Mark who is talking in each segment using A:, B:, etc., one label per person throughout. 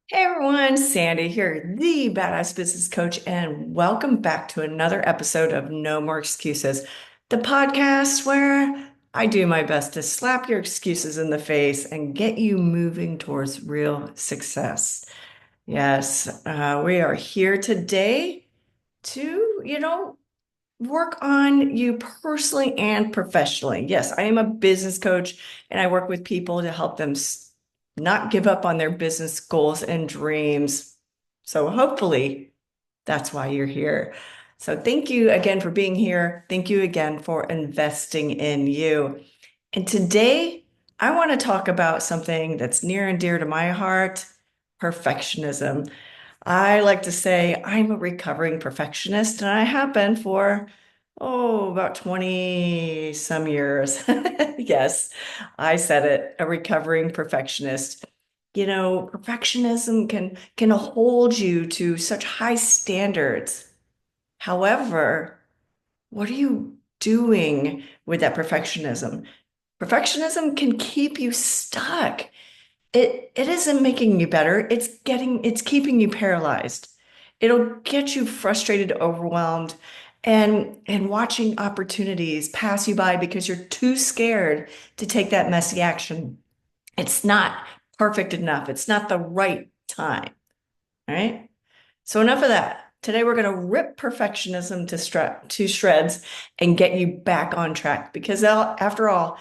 A: Hey everyone, Sandy here, the Badass Business Coach, and welcome back to another episode of No More Excuses, the podcast where I do my best to slap your excuses in the face and get you moving towards real success. Yes, we are here today to, work on you personally and professionally. Yes, I am a business coach and I work with people to help them not give up on their business goals and dreams. So hopefully that's why you're here. So thank you again for being here. Thank you again for investing in you. And today I want to talk about something that's near and dear to my heart, perfectionism. I like to say I'm a recovering perfectionist, and I have been for, about 20 some years. Yes, I said it, a recovering perfectionist. Perfectionism can hold you to such high standards. However, what are you doing with that perfectionism? Perfectionism can keep you stuck. It isn't making you better. It's keeping you paralyzed. It'll get you frustrated, overwhelmed, and watching opportunities pass you by because you're too scared to take that messy action. It's not perfect enough. It's not the right time. All right. So enough of that. Today we're going to rip perfectionism to shreds and get you back on track because after all,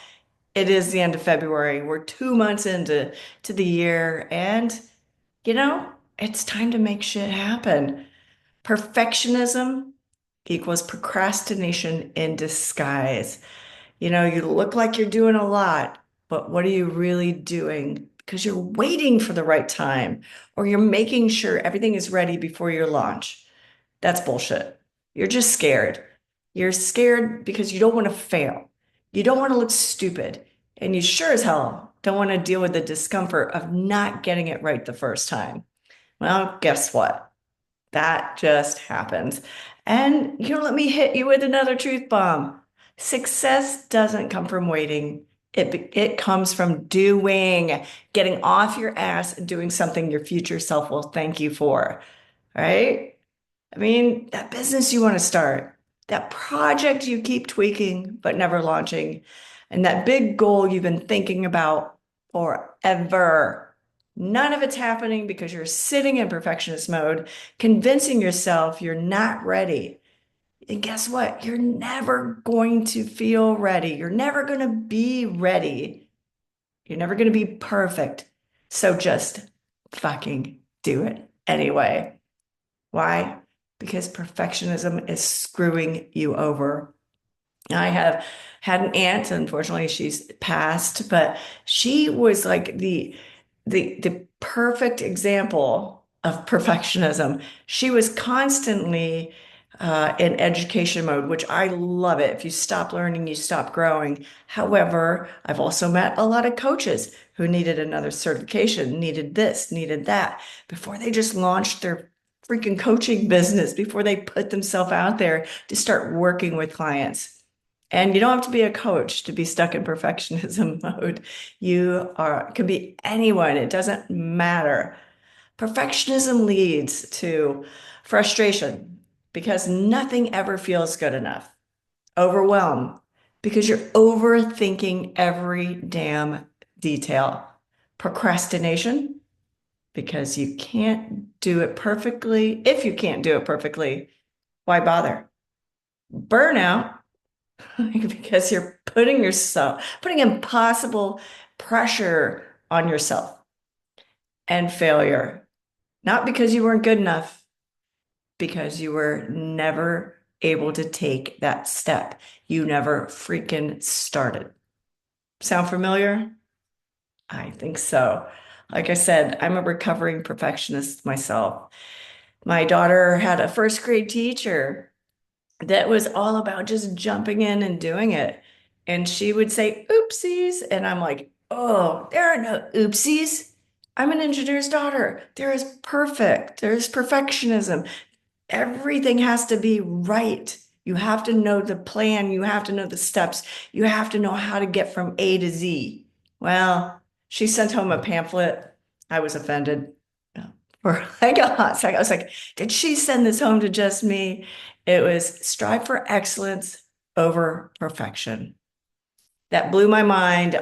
A: it is the end of February. We're 2 months into the year, and you know, it's time to make shit happen. Perfectionism equals procrastination in disguise. You look like you're doing a lot, but what are you really doing? Because you're waiting for the right time, or you're making sure everything is ready before your launch. That's bullshit. You're just scared. You're scared because you don't want to fail. You don't want to look stupid. And you sure as hell don't want to deal with the discomfort of not getting it right the first time. Well, guess what? That just happens. And let me hit you with another truth bomb. Success doesn't come from waiting. It comes from doing, getting off your ass and doing something your future self will thank you for, right? I mean, that business you want to start, that project you keep tweaking but never launching, and that big goal you've been thinking about forever. None of it's happening because you're sitting in perfectionist mode, convincing yourself you're not ready. And guess what? You're never going to feel ready. You're never going to be ready. You're never going to be perfect. So just fucking do it anyway. Why? Because perfectionism is screwing you over. I have had an aunt, unfortunately, she's passed, but she was like the perfect example of perfectionism. She was constantly in education mode, which I love it. If you stop learning, you stop growing. However, I've also met a lot of coaches who needed another certification, needed this, needed that, before they just launched their freaking coaching business, before they put themselves out there to start working with clients. And you don't have to be a coach to be stuck in perfectionism mode. Can be anyone. It doesn't matter. Perfectionism leads to frustration because nothing ever feels good enough. Overwhelm because you're overthinking every damn detail. Procrastination because you can't do it perfectly. If you can't do it perfectly, why bother? Burnout because you're putting impossible pressure on yourself, and failure, not because you weren't good enough, because you were never able to take that step. You never freaking started. Sound familiar? I think so. Like I said, I'm a recovering perfectionist myself. My daughter had a first grade teacher that was all about just jumping in and doing it. And she would say, oopsies. And I'm like, oh, there are no oopsies. I'm an engineer's daughter. There is perfect. There's perfectionism. Everything has to be right. You have to know the plan. You have to know the steps. You have to know how to get from A to Z. Well, she sent home a pamphlet. I was offended. for like a hot second. I was like, did she send this home to just me? It was strive for excellence over perfection. That blew my mind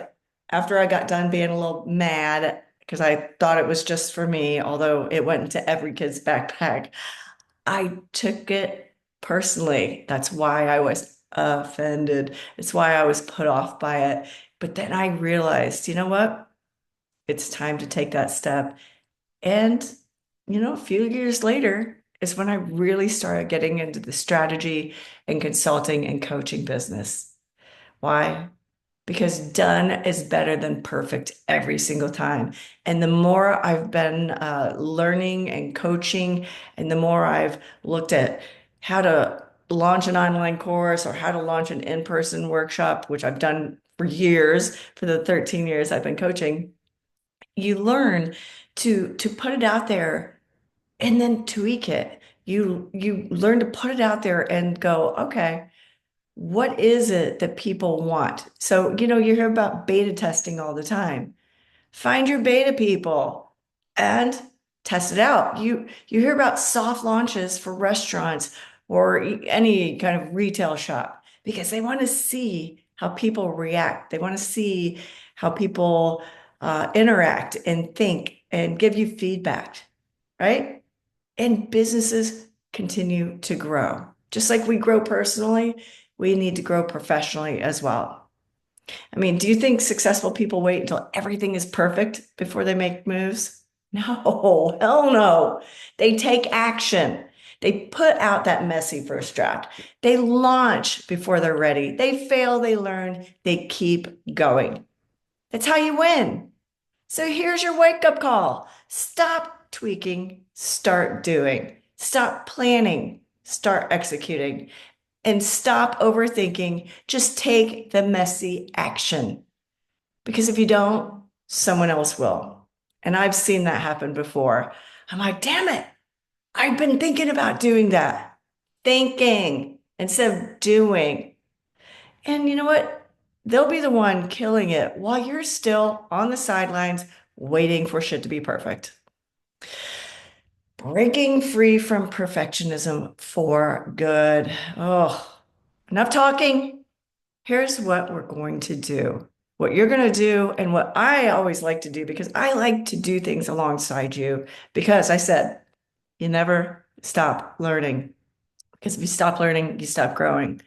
A: after I got done being a little mad because I thought it was just for me, although it went into every kid's backpack. I took it personally. That's why I was offended. It's why I was put off by it. But then I realized, you know what? It's time to take that step. And, a few years later is when I really started getting into the strategy and consulting and coaching business. Why? Because done is better than perfect every single time. And the more I've been learning and coaching, and the more I've looked at how to launch an online course or how to launch an in-person workshop, which I've done for years, for the 13 years I've been coaching, you learn to put it out there and then tweak it. You learn to put it out there and go, okay, what is it that people want? So, you hear about beta testing all the time. Find your beta people and test it out. You hear about soft launches for restaurants or any kind of retail shop because they want to see how people react. They want to see how people interact and think and give you feedback, right? And businesses continue to grow. Just like we grow personally, we need to grow professionally as well. I mean, do you think successful people wait until everything is perfect before they make moves? No, hell no. They take action. They put out that messy first draft. They launch before they're ready. They fail, they learn, they keep going. That's how you win. So here's your wake up call. Stop tweaking, start doing. Stop planning, start executing. And stop overthinking. Just take the messy action. Because if you don't, someone else will. And I've seen that happen before. I'm like, damn it, I've been thinking about doing that. Thinking instead of doing. And you know what? They'll be the one killing it while you're still on the sidelines waiting for shit to be perfect. Breaking free from perfectionism for good. Oh, enough talking. Here's what we're going to do. What you're going to do, and what I always like to do, because I like to do things alongside you, because I said, you never stop learning. Because if you stop learning, you stop growing.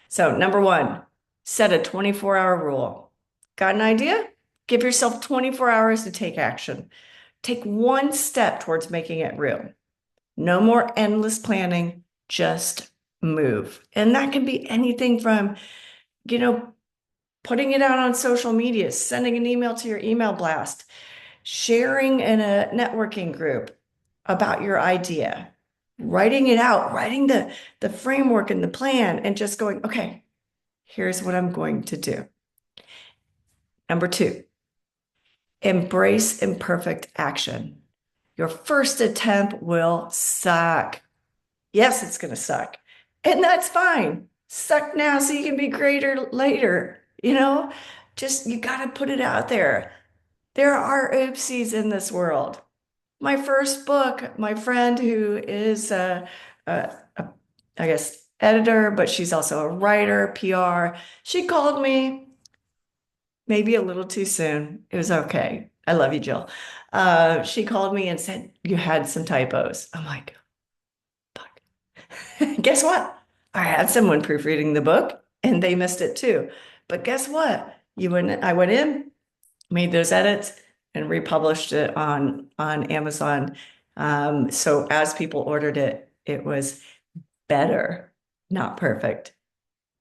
A: So, number one, set a 24-hour rule. Got an idea? Give yourself 24 hours to take action. Take one step towards making it real. No more endless planning, just move. And that can be anything from, you know, putting it out on social media, sending an email to your email blast, sharing in a networking group about your idea, writing it out, writing the framework and the plan, and just going, okay, here's what I'm going to do. Number two, embrace imperfect action. Your first attempt will suck. Yes, it's going to suck. And that's fine. Suck now so you can be greater later. Just you got to put it out there. There are oopsies in this world. My first book, my friend who is a, I guess, editor, but she's also a writer, PR, she called me maybe a little too soon. It was okay. I love you, Jill. She called me and said, you had some typos. I'm like, fuck. Guess what? I had someone proofreading the book and they missed it too. But guess what? I went in, made those edits, and republished it on Amazon. So as people ordered it, it was better, not perfect.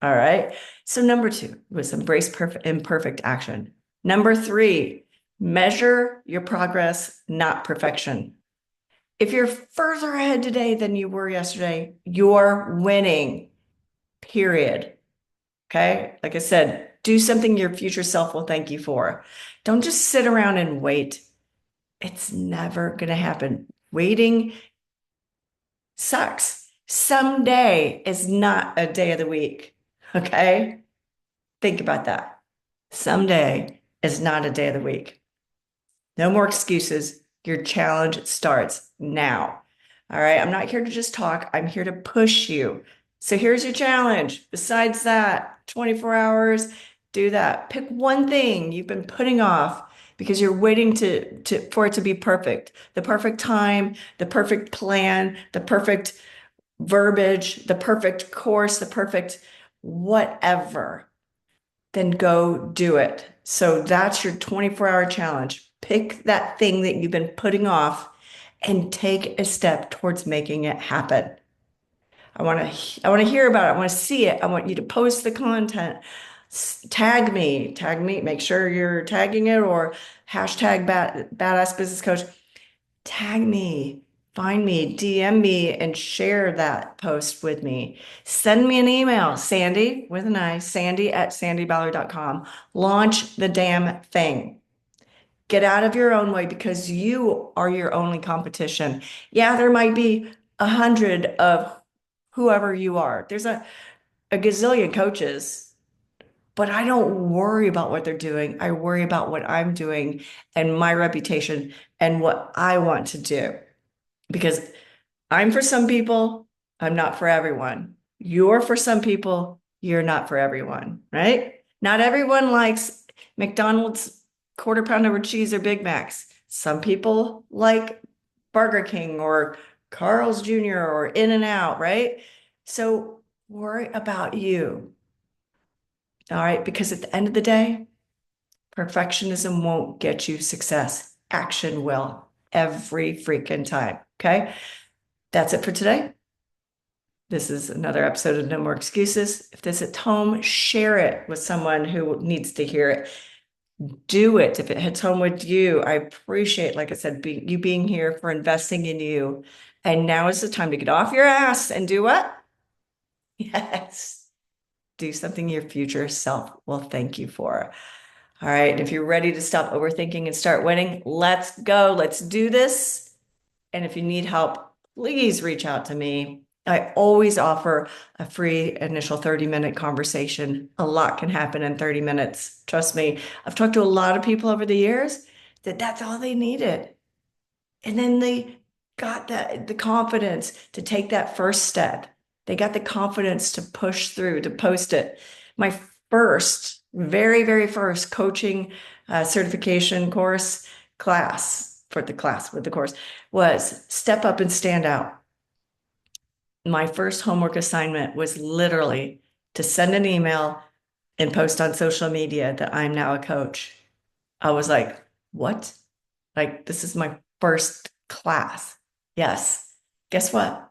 A: All right. So number two was embrace imperfect action. Number three, measure your progress, not perfection. If you're further ahead today than you were yesterday, you're winning, period. Okay. Like I said, do something your future self will thank you for. Don't just sit around and wait. It's never going to happen. Waiting sucks. Someday is not a day of the week. Okay. Think about that. Someday is not a day of the week. No more excuses. Your challenge starts now. All right. I'm not here to just talk. I'm here to push you. So here's your challenge. Besides that, 24 hours, do that. Pick one thing you've been putting off because you're waiting for it to be perfect. The perfect time, the perfect plan, the perfect verbiage, the perfect course, the perfect whatever. Then go do it. So that's your 24-hour challenge. Pick that thing that you've been putting off and take a step towards making it happen. I want to hear about it. I want to see it. I want you to post the content. Tag me, make sure you're tagging it or hashtag badass business coach. Tag me, find me, DM me, and share that post with me. Send me an email, Sandi with an I, Sandi at sandiballard.com. Launch the damn thing. Get out of your own way because you are your only competition. Yeah, there might be 100 of whoever you are. There's a gazillion coaches, but I don't worry about what they're doing. I worry about what I'm doing and my reputation and what I want to do. Because I'm for some people, I'm not for everyone. You're for some people, you're not for everyone, right? Not everyone likes McDonald's quarter pounder with cheese or Big Macs. Some people like Burger King or Carl's Jr. or In-N-Out, right? So worry about you, all right? Because at the end of the day, perfectionism won't get you success. Action will every freaking time, okay? That's it for today. This is another episode of No More Excuses. If this hits home, share it with someone who needs to hear it. Do it if it hits home with you. I appreciate, like I said, you being here for investing in you. And now is the time to get off your ass and do what? Yes. Do something your future self will thank you for. All right. If you're ready to stop overthinking and start winning, let's go. Let's do this. And if you need help, please reach out to me. I always offer a free initial 30-minute conversation. A lot can happen in 30 minutes. Trust me. I've talked to a lot of people over the years that that's all they needed. And then they got the confidence to take that first step. They got the confidence to push through, to post it. My first, very, very first coaching certification course class for the class with the course was Step Up and Stand Out. My first homework assignment was literally to send an email and post on social media that I'm now a coach. I was like, what? Like, this is my first class. Yes. Guess what?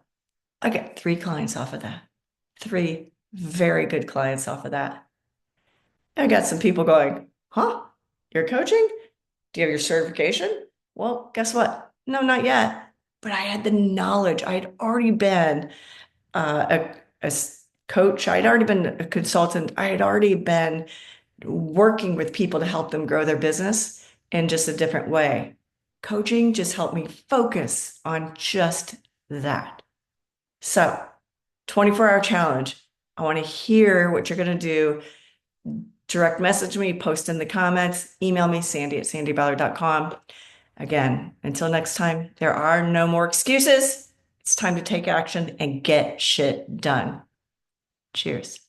A: I get 3 clients off of that. 3 very good clients off of that. I got some people going, huh? You're coaching? Do you have your certification? Well, guess what? No, not yet. But I had the knowledge. I had already been a coach. I'd already been a consultant. I had already been working with people to help them grow their business in just a different way. Coaching just helped me focus on just that. So, 24-hour challenge. I want to hear what you're going to do. Direct message me, post in the comments, email me, Sandi at sandiballard.com. Again, until next time, there are no more excuses. It's time to take action and get shit done. Cheers.